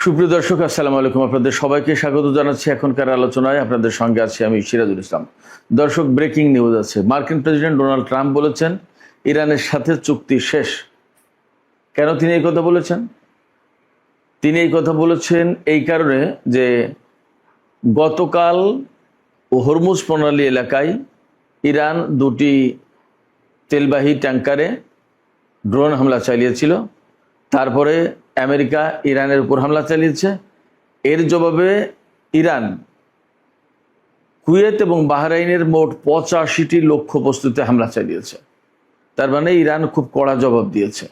সুপ্রিয় দর্শক, আসসালামু আলাইকুম। আপনাদের সবাইকে স্বাগত জানাচ্ছি এখনকার আলোচনায়। আপনাদের সঙ্গে আছি আমি সিরাজুল ইসলাম। দর্শক, ব্রেকিং নিউজ আছে। মার্কিন প্রেসিডেন্ট ডোনাল্ড ট্রাম্প বলেছেন ইরানের সাথে চুক্তি শেষ। কেন তিনি এই কথা বলেছেন? তিনি এই কথা বলেছেন এই কারণে যে গতকাল হরমুজ প্রণালী এলাকায় ইরান দুটি তেলবাহী ট্যাঙ্কারে ড্রোন হামলা চালিয়েছিল। তারপরে আমেরিকা ইরানের উপর হামলা চালিয়েছে। এর জবাবে ইরান কুয়েত এবং বাহরাইনের মোট 85টি লক্ষ্যবস্তুতে হামলা চালিয়েছে। তার মানে ইরান খুব কড়া জবাব দিয়েছে।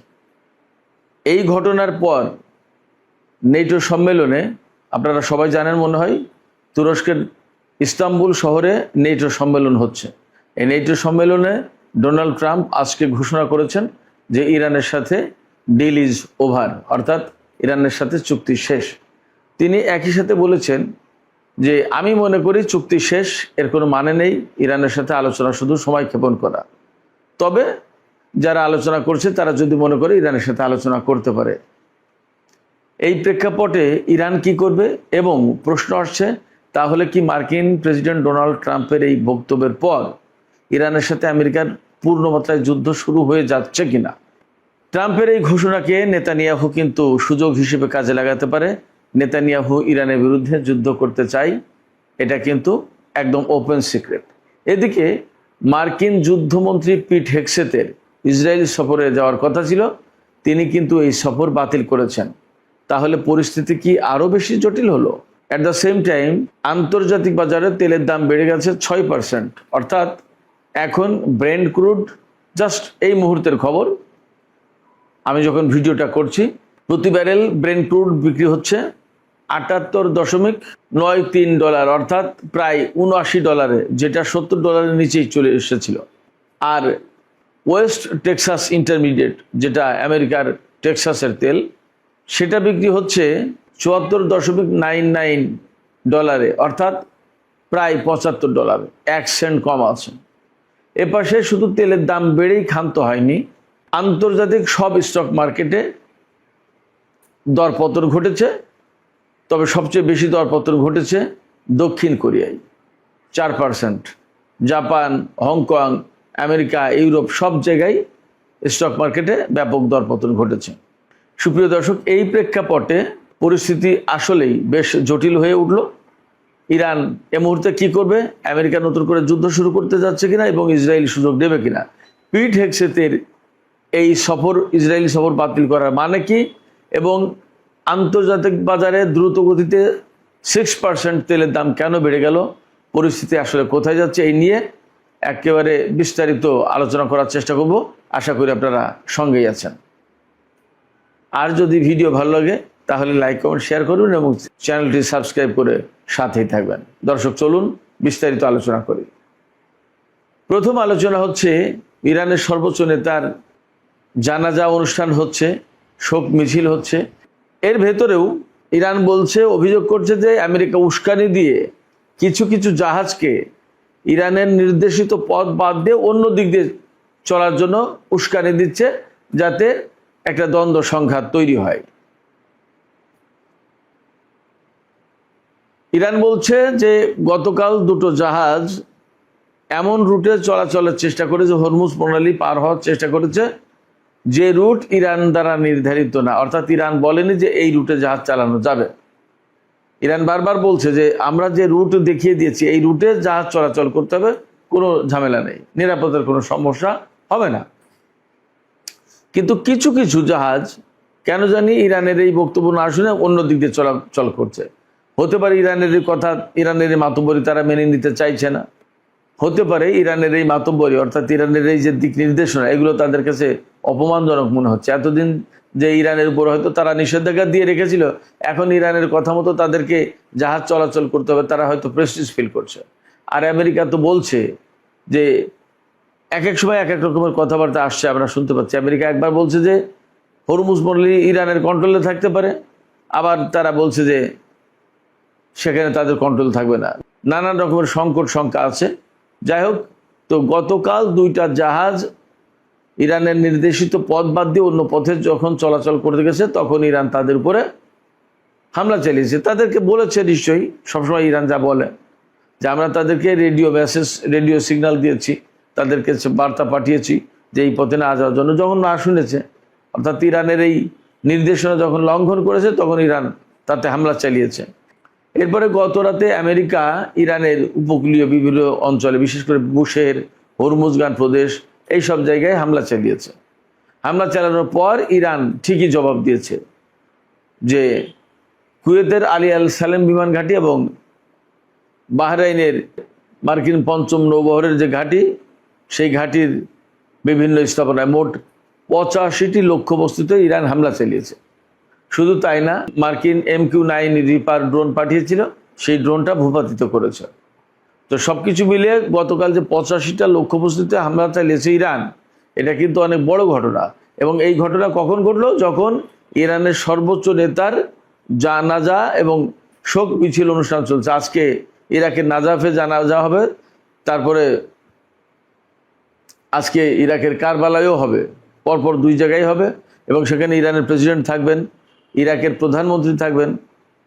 এই ঘটনার পর নেটো সম্মেলনে, আপনারা সবাই জানেন মনে হয়, তুরস্কের ইস্তাম্বুল শহরে নেটো সম্মেলন হচ্ছে। এই নেটো সম্মেলনে ডোনাল্ড ট্রাম্প আজকে ঘোষণা করেছেন যে ইরানের সাথে ডিল ইজ ওভার, অর্থাৎ ইরানের সাথে চুক্তি শেষ। তিনি একই সাথে বলেছেন যে আমি মনে করি চুক্তি শেষ, এর কোনো মানে নেই, ইরানের সাথে আলোচনা শুধু সময় ক্ষেপণ করা। তবে যারা আলোচনা করছে তারা যদি মনে করে ইরানের সাথে আলোচনা করতে পারে। এই প্রেক্ষাপটে ইরান কি করবে? এবং প্রশ্ন আসছে, তাহলে কি মার্কিন প্রেসিডেন্ট ডোনাল্ড ট্রাম্পের এই বক্তব্যের পর ইরানের সাথে আমেরিকার পূর্ণমাত্রায় যুদ্ধ শুরু হয়ে যাচ্ছে কিনা? ট্রাম্পের এই ঘোষণাকে নেতানিয়াহু কিন্তু সুযোগ হিসেবে কাজে লাগাতে পারে। নেতানিয়াহু ইরানের বিরুদ্ধে যুদ্ধ করতে চায়, এটা কিন্তু একদম ওপেন সিক্রেট। এদিকে মার্কিন যুদ্ধমন্ত্রী পিট হেগসেথের ইসরায়েল সফরে যাওয়ার কথা ছিল, তিনি কিন্তু এই সফর বাতিল করেছেন। তাহলে পরিস্থিতি কি আরও বেশি জটিল হলো? অ্যাট দ্য সেম টাইম আন্তর্জাতিক বাজারে তেলের দাম বেড়ে গেছে 6%। অর্থাৎ এখন ব্রেন্ট ক্রুড, জাস্ট এই মুহূর্তের খবর, আমি যখন ভিডিওটা করছি, প্রতি ব্যারেল ব্রেন্ট ক্রুড বিক্রি হচ্ছে $78.93, অর্থাৎ প্রায় $79, যেটা $70 নিচেই চলে এসেছিল। আর ওয়েস্ট টেক্সাস ইন্টারমিডিয়েট, যেটা আমেরিকার টেক্সাসের তেল, সেটা বিক্রি হচ্ছে $74.99, অর্থাৎ প্রায় $75, 1 সেন্ট কম আছে। এপাশে শুধু তেলের দাম বেড়েই ক্ষান্ত হয়নি, আন্তর্জাতিক সব স্টক মার্কেটে দরপতন ঘটেছে। তবে সবচেয়ে বেশি দরপতন ঘটেছে দক্ষিণ কোরিয়ায়, 4%। জাপান, হংকং, আমেরিকা, ইউরোপ সব জায়গায় স্টক মার্কেটে ব্যাপক দরপতন ঘটেছে। সুপ্রিয় দর্শক, এই প্রেক্ষাপটে পরিস্থিতি আসলেই বেশ জটিল হয়ে উঠল। ইরান এ মুহূর্তে কি করবে? আমেরিকা নতুন করে যুদ্ধ শুরু করতে যাচ্ছে কিনা এবং ইসরায়েল সুযোগ দেবে কিনা? পিট হেগসেথের এই সফর, ইসরায়েলি সফর বাতিল করার মানে কি, এবং আন্তর্জাতিক বাজারে দ্রুত গতিতে 6% তেলের দাম কেন বেড়ে গেল, পরিস্থিতি আসলে কোথায় যাচ্ছে, এই নিয়ে একেবারে বিস্তারিত আলোচনা করার চেষ্টা করব। আশা করি আপনারা সঙ্গেই আছেন। আর যদি ভিডিও ভালো লাগে তাহলে লাইক, কমেন্ট, শেয়ার করুন এবং চ্যানেলটি সাবস্ক্রাইব করে সাথেই থাকবেন। দর্শক, চলুন বিস্তারিত আলোচনা করি। প্রথম আলোচনা হচ্ছে ইরানের সর্বোচ্চ নেতার জানাজা অনুষ্ঠান হচ্ছে, শোক মিছিল হচ্ছে। এর ভেতরেও ইরান বলছে, অভিযোগ করছে যে আমেরিকা উস্কানি দিয়ে কিছু কিছু জাহাজকে ইরানের নির্দেশিত পথ বাদ দিয়ে অন্য দিক দিয়ে চলার জন্য উস্কানি দিচ্ছে, যাতে একটা দ্বন্দ্ব সংঘাত তৈরি হয়। ইরান বলছে যে গতকাল দুটো জাহাজ এমন রুটে চলাচলের চেষ্টা করেছে, হরমুজ প্রণালী পার হওয়ার চেষ্টা করেছে, যে রুট ইরান দ্বারা নির্ধারিত না। অর্থাৎ ইরান বলেনি যে এই রুটে জাহাজ চালানো যাবে। ইরান বারবার বলছে যে আমরা যে রুট দেখিয়ে দিয়েছি, এই রুটে জাহাজ চলাচল করতে হবে, কোনো ঝামেলা নেই, নিরাপত্তার কোনো সমস্যা হবে না। কিন্তু কিছু কিছু জাহাজ কেন জানি ইরানের এই বক্তব্য না শুনে অন্য দিক দিয়ে চলাচল করছে। হতে পারে ইরানের এই কথা, ইরানের এই মাতব্বরি তারা মেনে নিতে চাইছে না। হতে পারে ইরানের এই মাতব্বরি, অর্থাৎ ইরানের এই যে দিক নির্দেশনা, এগুলো তাদের কাছে অপমানজনক মনে হচ্ছে। এতদিন যে ইরানের উপর হয়তো তারা নিষেধাজ্ঞা দিয়ে রেখেছিল, এখন ইরানের কথা মতো তাদেরকে জাহাজ চলাচল করতে হবে, তারা হয়তো প্রেস্টিজ ফিল করছে। আর আমেরিকা তো বলছে যে এক এক সময় এক এক রকমের কথাবার্তা আসছে, আমরা শুনতে পাচ্ছি। আমেরিকা একবার বলছে যে হরমুজ প্রণালী ইরানের কন্ট্রোলে থাকতে পারে, আবার তারা বলছে যে সেখানে তাদের কন্ট্রোল থাকবে না। নানান রকমের সংকট শঙ্কা আছে। যাই হোক, তো গতকাল দুইটা জাহাজ ইরানের নির্দেশিত পথ বাদ দিয়ে অন্য পথে যখন চলাচল করতে গেছে, তখন ইরান তাদের উপরে হামলা চালিয়েছে। তাদেরকে বলেছে নিশ্চয়ই, সবসময় ইরান যা বলে যে আমরা তাদেরকে রেডিও সিগন্যাল দিয়েছি, তাদেরকে বার্তা পাঠিয়েছি যে এই পথে না যাওয়ার জন্য। যখন না শুনেছে, অর্থাৎ ইরানের এই নির্দেশনা যখন লঙ্ঘন করেছে, তখন ইরান তাতে হামলা চালিয়েছে। এরপরে গত রাতে আমেরিকা ইরানের উপকূলীয় বিভিন্ন অঞ্চলে, বিশেষ করে বুশের, হরমুজগান প্রদেশ, এই সব জায়গায় হামলা চালিয়েছে। হামলা চালানোর পর ইরান ঠিকই জবাব দিয়েছে যে কুয়েতের আলী আল সালেম বিমান ঘাঁটি এবং বাহরাইনের মার্কিন পঞ্চম নৌবহরের যে ঘাঁটি, সেই ঘাঁটির বিভিন্ন স্থাপনায় মোট 85টি লক্ষ্যবস্তুতে ইরান হামলা চালিয়েছে। শুধু তাই না, মার্কিন MQ-9 রিপার ড্রোন পাঠিয়েছিল, সেই ড্রোনটা ভূপাতিত করেছে। তো সব কিছু মিলিয়ে গতকাল যে 85টা লক্ষ্যবস্তুতে হামলা চালিয়েছে ইরান, এটা কিন্তু অনেক বড় ঘটনা। এবং এই ঘটনা কখন ঘটলো? যখন ইরানের সর্বোচ্চ নেতার জানাজা এবং শোক মিছিল অনুষ্ঠান চলছে। আজকে ইরাকের নাজাফে জানাজা হবে, তারপরে আজকে ইরাকের কারবালায়ও হবে, পরপর 2 জায়গায় হবে। এবং সেখানে ইরানের প্রেসিডেন্ট থাকবেন, ইরাকের প্রধানমন্ত্রী থাকবেন,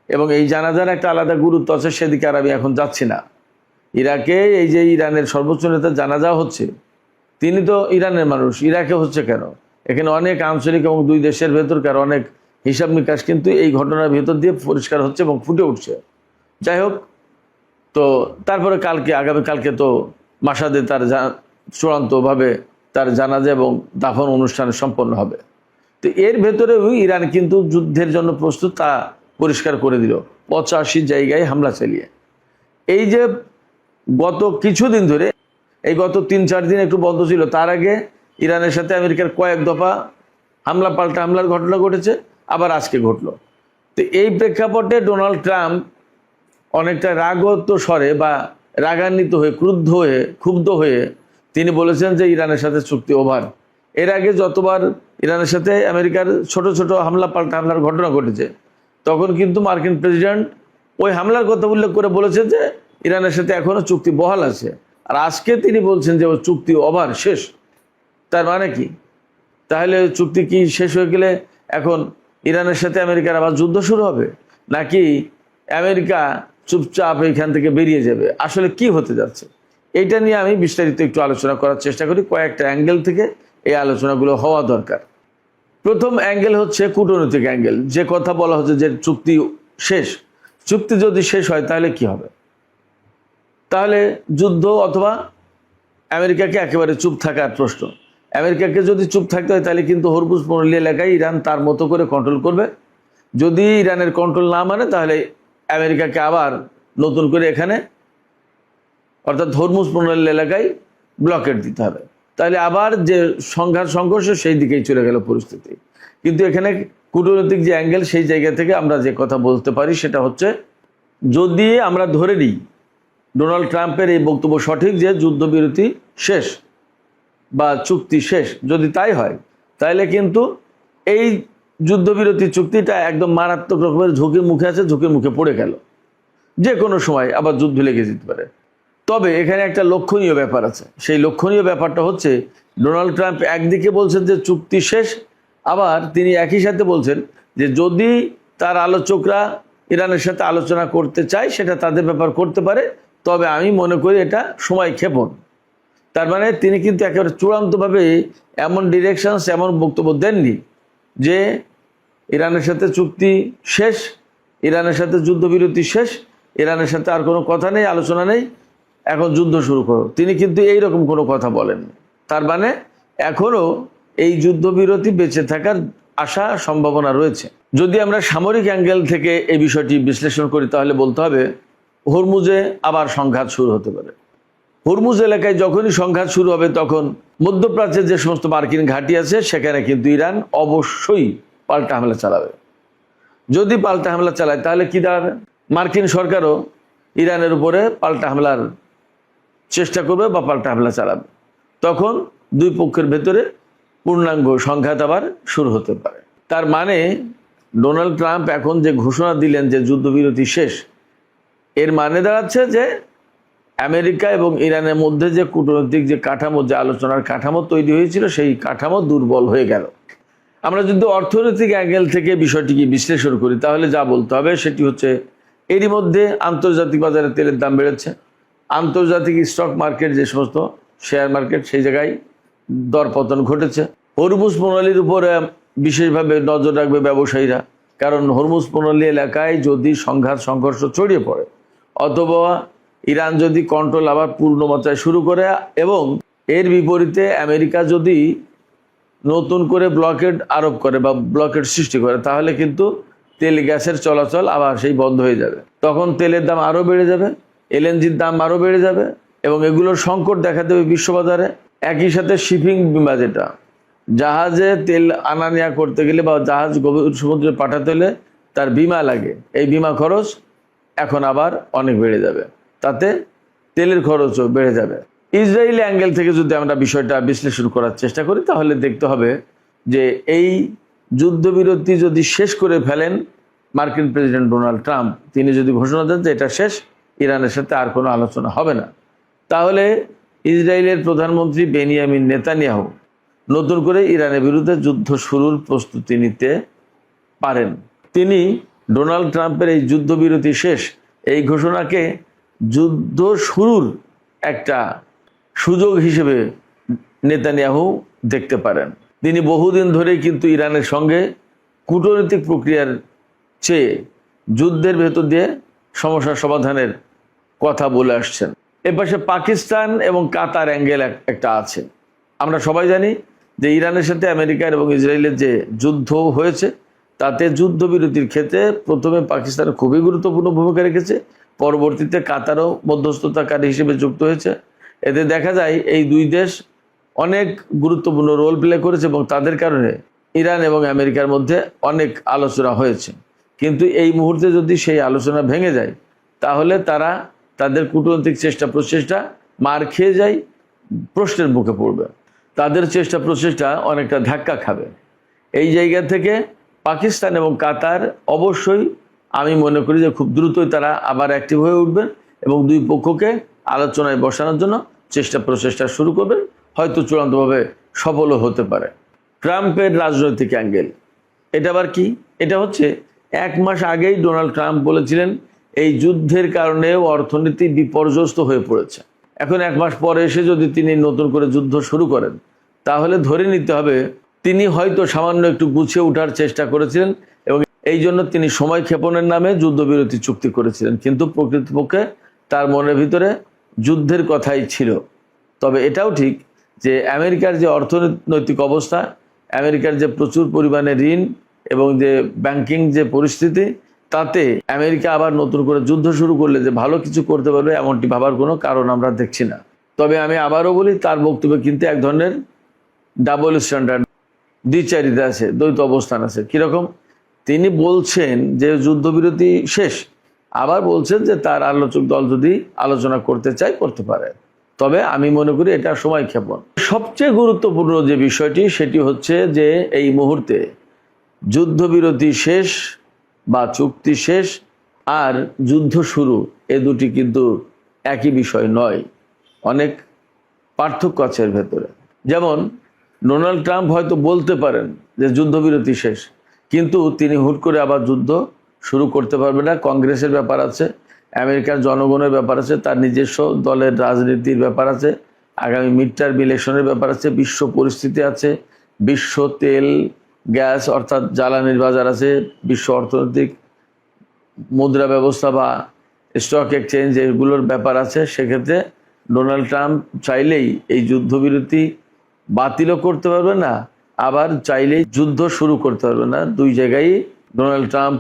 এবং এই জানাজার একটা আলাদা গুরুত্ব আছে, সেদিকে আর আমি এখন যাচ্ছি না। ইরাকে এই যে ইরানের সর্বোচ্চ নেতা জানাজা হচ্ছে, তিনি তো ইরানের মানুষ, ইরাকে হচ্ছে কেন? এখানে অনেক আঞ্চলিক এবং 2 দেশের ভেতরকার অনেক হিসাব নিকাশ কিন্তু এই ঘটনার ভেতর দিয়ে পরিষ্কার হচ্ছে এবং ফুটে উঠছে। যাই হোক, তো তারপরে আগামীকালকে তো মাসাদে তার চূড়ান্তভাবে তার জানাজা এবং দাফন অনুষ্ঠান সম্পন্ন হবে। তো এর ভেতরেও ইরান কিন্তু যুদ্ধের জন্য প্রস্তুত, তা পরিষ্কার করে দিল 85 জায়গায় হামলা চালিয়ে। এই যে গত কিছুদিন ধরে, এই গত 3-4 দিন একটু বন্ধ ছিল, তার আগে ইরানের সাথে আমেরিকার কয়েক দফা হামলা পাল্টা হামলার ঘটনা ঘটেছে, আবার আজকে ঘটলো। তো এই প্রেক্ষাপটে ডোনাল্ড ট্রাম্প অনেকটা রাগত স্বরে বা রাগান্বিত হয়ে, ক্ষুব্ধ হয়ে তিনি বলেছেন যে ইরানের সাথে চুক্তি ওভার। এর আগে যতবার ইরানের সাথে আমেরিকার ছোট ছোট হামলা পাল্টা হামলার ঘটনা ঘটেছে, তখন কিন্তু মার্কিন প্রেসিডেন্ট ওই হামলার কথা উল্লেখ করে বলেছে যে ইরানের সাথে এখনো চুক্তি বহাল আছে। আর আজকে তিনি বলছেন যে ওই চুক্তি ওভার, শেষ। তার মানে কি? তাহলে চুক্তি কি শেষ হয়ে গেলে এখন ইরানের সাথে আমেরিকার আবার যুদ্ধ শুরু হবে, নাকি আমেরিকা চুপচাপ এখান থেকে বেরিয়ে যাবে? আসলে কি হতে যাচ্ছে, এইটা নিয়ে আমি বিস্তারিত একটু আলোচনা করার চেষ্টা করি। কয়েকটা অ্যাঙ্গেল থেকে এই আলোচনাগুলো হওয়া দরকার। প্রথম অ্যাঙ্গেল হচ্ছে কূটনৈতিক অ্যাঙ্গেল। যে কথা বলা হচ্ছে যে চুক্তি শেষ, চুক্তি যদি শেষ হয় তাহলে কি হবে? তাহলে যুদ্ধ, অথবা আমেরিকাকে একেবারে চুপ থাকার প্রশ্ন। আমেরিকাকে যদি চুপ থাকতে হয়, তাহলে কিন্তু হরমুজ প্রণালী এলাকায় ইরান তার মতো করে কন্ট্রোল করবে। যদি ইরানের কন্ট্রোল না মানে, তাহলে আমেরিকাকে আবার নতুন করে এখানে, অর্থাৎ হরমুজ প্রণালী এলাকায় ব্লকেট দিতে হবে। তাহলে আবার যে সংঘর্ষ, সেই দিকেই চলে গেল পরিস্থিতি। কিন্তু এখানে কূটনৈতিক যে অ্যাঙ্গেল, সেই জায়গা থেকে আমরা যে কথা বলতে পারি সেটা হচ্ছে, যদি আমরা ধরে নিই ডোনাল্ড ট্রাম্পের এই বক্তব্য সঠিক যে যুদ্ধবিরতি শেষ বা চুক্তি শেষ, যদি তাই হয়, তাহলে কিন্তু এই যুদ্ধবিরতি চুক্তিটা একদম মারাত্মক রকমের ঝুঁকির মুখে আছে, ঝুঁকির মুখে পড়ে গেল। যে কোনো সময় আবার যুদ্ধ লেগে যেতে পারে। তবে এখানে একটা লক্ষণীয় ব্যাপার আছে। সেই লক্ষণীয় ব্যাপারটা হচ্ছে, ডোনাল্ড ট্রাম্প একদিকে বলছেন যে চুক্তি শেষ, আবার তিনি একই সাথে বলছেন যে যদি তার আলোচকরা ইরানের সাথে আলোচনা করতে চায়, সেটা তাদের ব্যাপার করতে পারে, তবে আমি মনে করি এটা সময় ক্ষেপণ। তার মানে তিনি কিন্তু একেবারে চূড়ান্তভাবে এমন ডিরেকশনস, এমন বক্তব্য দেননি যে ইরানের সাথে চুক্তি শেষ, ইরানের সাথে যুদ্ধবিরতি শেষ, ইরানের সাথে আর কোনো কথা নেই, আলোচনা নেই, এখন যুদ্ধ শুরু করো। তিনি কিন্তু এইরকম কোনো কথা বলেন। তার মানে এখনও এই যুদ্ধবিরতি বেঁচে থাকার আশা, সম্ভাবনা রয়েছে। যদি আমরা সামরিক অ্যাঙ্গেল থেকে এই বিষয়টি বিশ্লেষণ করি, তাহলে বলতে হবে হরমুজে আবার সংঘাত শুরু হতে পারে। হরমুজ এলাকায় যখনই সংঘাত শুরু হবে, তখন মধ্যপ্রাচ্যের যে সমস্ত মার্কিন ঘাঁটি আছে, সেখানে কিন্তু ইরান অবশ্যই পাল্টা হামলা চালাবে। যদি পাল্টা হামলা চালায়, তাহলে কি দাঁড়াবে? মার্কিন সরকারও ইরানের উপরে পাল্টা হামলার চেষ্টা করবে বা পাল্টা হামলা চালাবে। তখন 2 পক্ষের ভেতরে পূর্ণাঙ্গ সংঘাত আবার শুরু হতে পারে। তার মানে ডোনাল্ড ট্রাম্প এখন যে ঘোষণা দিলেন যে যুদ্ধবিরতি শেষ, এর মানে দাঁড়াচ্ছে যে আমেরিকা এবং ইরানের মধ্যে যে কূটনৈতিক যে কাঠামো, যে আলোচনার কাঠামো তৈরি হয়েছিল, সেই কাঠামো দুর্বল হয়ে গেল। আমরা যদি অর্থনৈতিক অ্যাঙ্গেল থেকে বিষয়টিকে বিশ্লেষণ করি তাহলে যা বলতে হবে সেটি হচ্ছে, এরই মধ্যে আন্তর্জাতিক বাজারে তেলের দাম বেড়েছে, আন্তর্জাতিক স্টক মার্কেট যে সমস্ত শেয়ার মার্কেট সেই জায়গায় দরপতন ঘটেছে। হরমুজ প্রণালীর উপরে বিশেষভাবে নজর রাখবে ব্যবসায়ীরা, কারণ হরমুজ প্রণালী এলাকায় যদি সংঘাত সংঘর্ষ ছড়িয়ে পড়ে অথবা ইরান যদি কন্ট্রোল আবার পূর্ণ মাত্রায় শুরু করে এবং এর বিপরীতে আমেরিকা যদি নতুন করে ব্লকেড আরোপ করে বা ব্লকেড সৃষ্টি করে, তাহলে কিন্তু তেল গ্যাসের চলাচল আবার সেই বন্ধ হয়ে যাবে। তখন তেলের দাম আরও বেড়ে যাবে, এলএনজির দাম আরও বেড়ে যাবে এবং এগুলোর সংকট দেখা দেবে বিশ্ববাজারে। একই সাথে শিপিং বিমা, যেটা জাহাজে তেল আনা নেওয়া করতে গেলে বা জাহাজ গভীর সমুদ্রে পাঠাতে হলে তার বিমা লাগে, এই বিমা খরচ এখন আবার অনেক বেড়ে যাবে, তাতে তেলের খরচও বেড়ে যাবে। ইসরায়েলি অ্যাঙ্গেল থেকে যদি আমরা বিষয়টা বিশ্লেষণ করার চেষ্টা করি তাহলে দেখতে হবে যে এই যুদ্ধবিরতি যদি শেষ করে ফেলেন মার্কিন প্রেসিডেন্ট ডোনাল্ড ট্রাম্প, তিনি যদি ঘোষণা দেন যে এটা শেষ, ইরানের সাথে আর কোনো আলোচনা হবে না, তাহলে ইসরায়েলের প্রধানমন্ত্রী বেনিয়ামিন নেতানিয়াহু নতুন করে ইরানের বিরুদ্ধে যুদ্ধ শুরুর প্রস্তুতি নিতে পারেন। তিনি ডোনাল্ড ট্রাম্পের এই যুদ্ধবিরতি শেষ এই ঘোষণাকে যুদ্ধ শুরুর একটা সুযোগ হিসেবে নেতানিয়াহু দেখতে পারেন। তিনি বহুদিন ধরেই কিন্তু ইরানের সঙ্গে কূটনৈতিক প্রক্রিয়ার চেয়ে যুদ্ধের ভেতর দিয়ে সমস্যার সমাধানের কথা বলে আসছেন। এপাশে পাকিস্তান এবং কাতার অ্যাঙ্গেল একটা আছে। আমরা সবাই জানি যে ইরানের সাথে আমেরিকার এবং ইসরায়েলের যে যুদ্ধ হয়েছে তাতে যুদ্ধবিরতির ক্ষেত্রে প্রথমে পাকিস্তান খুবই গুরুত্বপূর্ণ ভূমিকা রেখেছে, পরবর্তীতে কাতারও মধ্যস্থতাকারী হিসেবে যুক্ত হয়েছে। এতে দেখা যায় এই দুই দেশ অনেক গুরুত্বপূর্ণ রোল প্লে করেছে এবং তাদের কারণে ইরান এবং আমেরিকার মধ্যে অনেক আলোচনা হয়েছে। কিন্তু এই মুহূর্তে যদি সেই আলোচনা ভেঙে যায় তাহলে তারা তাদের কূটনৈতিক চেষ্টা প্রচেষ্টা মার খেয়ে যায়, প্রশ্নের মুখে পড়বে, তাদের চেষ্টা প্রচেষ্টা অনেকটা ধাক্কা খাবে। এই জায়গা থেকে পাকিস্তান এবং কাতার অবশ্যই আমি মনে করি যে খুব দ্রুতই তারা আবার অ্যাক্টিভ হয়ে উঠবেন এবং দুই পক্ষকে আলোচনায় বসানোর জন্য চেষ্টা প্রচেষ্টা শুরু করবেন, হয়তো চূড়ান্তভাবে সফলও হতে পারে। ট্রাম্পের রাজনৈতিক অ্যাঙ্গেল, এটা আবার কি? এটা হচ্ছে 1 মাস আগেই ডোনাল্ড ট্রাম্প বলেছিলেন এই যুদ্ধের কারণে অর্থনীতি বিপর্যস্ত হয়ে পড়েছে। এখন 1 মাস পরে এসে যদি তিনি নতুন করে যুদ্ধ শুরু করেন তাহলে ধরে নিতে হবে তিনি হয়তো সামান্য একটু গুছিয়ে ওঠার চেষ্টা করেছিলেন এবং এই জন্য তিনি সময় ক্ষেপণের নামে যুদ্ধবিরতি চুক্তি করেছিলেন, কিন্তু প্রকৃতপক্ষে তার মনের ভিতরে যুদ্ধের কথাই ছিল। তবে এটাও ঠিক যে আমেরিকার যে অর্থনৈতিক অবস্থা, আমেরিকার যে প্রচুর পরিমাণে ঋণ এবং যে ব্যাংকিং যে পরিস্থিতি, তাতে আমেরিকা আবার নতুন করে যুদ্ধ শুরু করলে যে ভালো কিছু করতে পারবে এমনটি ভাবার কোনো কারণ আমরা দেখছি না। তবে আমি আবারও বলি, তার বক্তব্যে কিন্তু এক ধরনের ডাবল স্ট্যান্ডার্ড, দ্বিচারিতা আছে, দ্বৈত অবস্থান আছে। কীরকম? তিনি বলছেন যে যুদ্ধবিরতি শেষ, আবার বলছেন যে তার আলোচক দল যদি আলোচনা করতে চায় করতে পারে। তবে আমি মনে করি এটা সময় ক্ষেপণ। সবচেয়ে গুরুত্বপূর্ণ যে বিষয়টি সেটি হচ্ছে যে এই মুহূর্তে যুদ্ধবিরতি শেষ বা চুক্তি শেষ আর যুদ্ধ শুরু, এ দুটি কিন্তু একই বিষয় নয়, অনেক পার্থক্য আছে এর ভেতরে। যেমন ডোনাল্ড ট্রাম্প হয়তো বলতে পারেন যে যুদ্ধবিরতি শেষ, কিন্তু তিনি হুট করে আবার যুদ্ধ শুরু করতে পারবে না। কংগ্রেসের ব্যাপার আছে, আমেরিকার জনগণের ব্যাপার আছে, তার নিজস্ব দলের রাজনীতির ব্যাপার আছে, আগামী মিড টার্ম ইলেকশনের ব্যাপার আছে, বিশ্ব পরিস্থিতি আছে, বিশ্ব তেল গ্যাস অর্থাৎ জ্বালানির বাজার আছে, বিশ্ব অর্থনৈতিক মুদ্রা ব্যবস্থা বা স্টক এক্সচেঞ্জ এগুলোর ব্যাপার আছে। সেক্ষেত্রে ডোনাল্ড ট্রাম্প চাইলেই এই যুদ্ধবিরতি বাতিলও করতে পারবে না, আবার চাইলেই যুদ্ধ শুরু করতে পারবে না। দুই জায়গায় ডোনাল্ড ট্রাম্প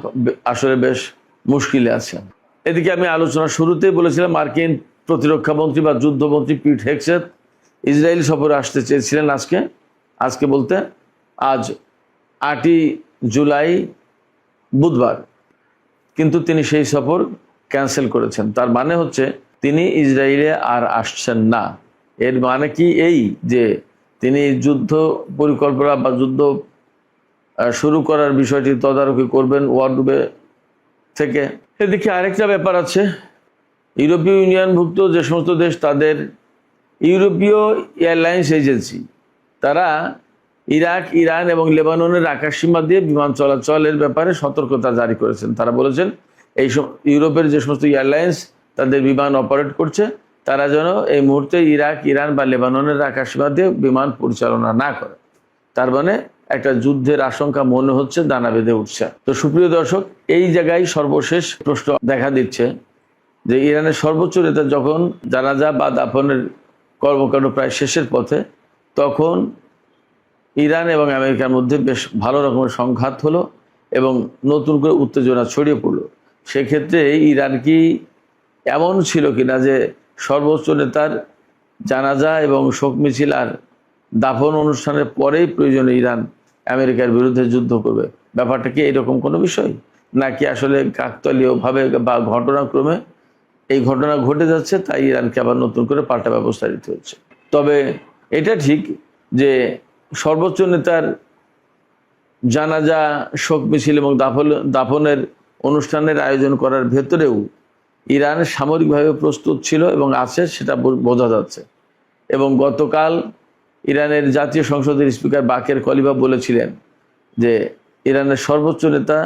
আসলে বেশ মুশকিলে আছেন। এদিকে আমি আলোচনার শুরুতেই বলেছিলাম মার্কিন প্রতিরক্ষামন্ত্রী বা যুদ্ধমন্ত্রী পিট হেগসেথ ইসরায়েল সফরে আসতে চেয়েছিলেন আজকে বলতে আজ 8ই জুলাই বুধবার, কিন্তু তিনি সেই সফর ক্যান্সেল করেছেন। তার মানে হচ্ছে তিনি ইসরায়েলে আর আসছেন না। এর মানে কি এই যে তিনি যুদ্ধ পরিকল্পনা বা যুদ্ধ শুরু করার বিষয়টি তদারকি করবেন ওয়ার রুমে থেকে। এদিকে আরেকটা ব্যাপার আছে, ইউরোপীয় ইউনিয়নভুক্ত যে সমস্ত দেশ তাদের ইউরোপীয় এয়ারলাইন্স এজেন্সি তারা ইরাক, ইরান এবং লেবাননের আকাশসীমা দিয়ে বিমান চলাচলের ব্যাপারে সতর্কতা জারি করেছেন। তারা বলেছেন এই ইউরোপের যে সমস্ত এয়ারলাইন্স তাদের বিমান অপারেট করছে তারা যেন এই মুহূর্তে ইরাক, ইরান বা লেবাননের আকাশসীমা দিয়ে বিমান পরিচালনা না করে। তার মানে একটা যুদ্ধের আশঙ্কা মনে হচ্ছে দানা বেঁধে উঠছে। তো সুপ্রিয় দর্শক, এই জায়গায় সর্বশেষ প্রশ্ন দেখা দিচ্ছে যে ইরানের সর্বোচ্চ নেতা যখন জানাজা বা দাফনের কর্মকাণ্ড প্রায় শেষের পথে, তখন ইরান এবং আমেরিকার মধ্যে বেশ ভালো রকমের সংঘাত হলো এবং নতুন করে উত্তেজনা ছড়িয়ে পড়লো। সেক্ষেত্রে ইরান কি এমন ছিল কিনা যে সর্বোচ্চ নেতার জানাজা এবং শোক মিছিল আর দাফন অনুষ্ঠানের পরেই প্রয়োজনে ইরান আমেরিকার বিরুদ্ধে যুদ্ধ করবে? ব্যাপারটা কি এরকম কোনো বিষয়, নাকি আসলে কাকতালীয়ভাবে বা ঘটনাক্রমে এই ঘটনা ঘটে যাচ্ছে, তাই ইরানকে আবার নতুন করে পাল্টা ব্যবস্থা নিতে হচ্ছে? তবে এটা ঠিক যে সর্বোচ্চ নেতার জানাজা, শোক মিছিল এবং দাফনের অনুষ্ঠানের আয়োজন করার ভেতরেও ইরান সামরিকভাবে প্রস্তুত ছিল এবং আছে, সেটা বোঝা যাচ্ছে। এবং গতকাল ইরানের জাতীয় সংসদের স্পিকার বাকের কলিবাফ বলেছিলেন যে ইরানের সর্বোচ্চ নেতা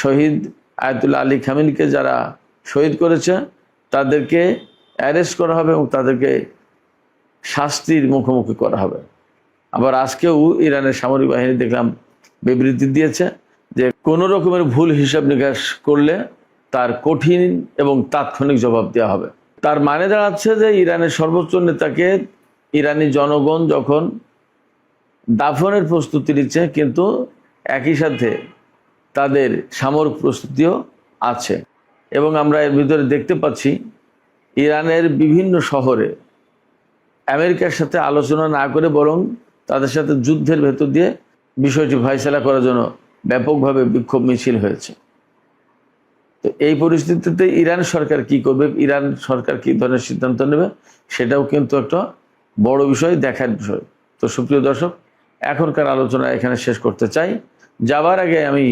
শহীদ আয়াতুল্লাহ আলী খামেনিকে যারা শহীদ করেছে তাদেরকে অ্যারেস্ট করা হবে এবং তাদেরকে শাস্তির মুখোমুখি করা হবে। আবার আজকেও ইরানের সামরিক বাহিনী দেখলাম বিবৃতি দিয়েছে যে কোনো রকমের ভুল হিসাব নিকাশ করলে তার কঠিন এবং তাৎক্ষণিক জবাব দেওয়া হবে। তার মানে দাঁড়াচ্ছে যে ইরানের সর্বোচ্চ নেতাকে ইরানি জনগণ যখন দাফনের প্রস্তুতি নিচ্ছে, কিন্তু একই সাথে তাদের সামরিক প্রস্তুতিও আছে। এবং আমরা এর ভিতরে দেখতে পাচ্ছি ইরানের বিভিন্ন শহরে আমেরিকার সাথে আলোচনা না করে বরং তাদের সাথে যুদ্ধের ভেতর দিয়ে বিষয়টি ফয়সালা করার জন্য ব্যাপকভাবে বিক্ষোভ মিছিল হয়েছে। তো এই পরিস্থিতিতে ইরান সরকার কি করবে, ইরান সরকার কি ধরনের সিদ্ধান্ত নেবে, সেটাও কিন্তু একটা বড় বিষয়, দেখার বিষয়। তো সুপ্রিয় দর্শক, এখনকার আলোচনা এখানে শেষ করতে চাই। যাবার আগে আমি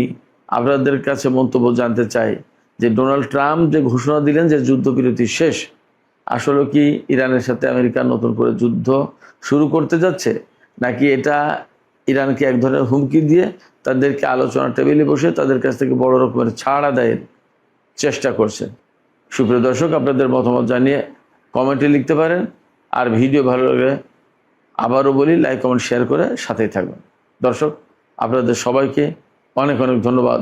আপনাদের কাছে মন্তব্য জানতে চাই যে ডোনাল্ড ট্রাম্প যে ঘোষণা দিলেন যে যুদ্ধবিরতি শেষ, আসলে কি ইরানের সাথে আমেরিকা নতুন করে যুদ্ধ শুরু করতে যাচ্ছে, নাকি এটা ইরানকে এক ধরনের হুমকি দিয়ে তাদেরকে আলোচনা টেবিলে বসে তাদের কাছ থেকে বড় রকমের ছাড় আদায়ের চেষ্টা করছে? সুপ্রিয় দর্শক, আপনাদের মতামত জানিয়ে কমেন্টে লিখতে পারেন। আর ভিডিও ভালো লাগলে আবারও বলি, লাইক, কমেন্ট, শেয়ার করে সাথেই থাকবেন। দর্শক, আপনাদের সবাইকে অনেক অনেক ধন্যবাদ।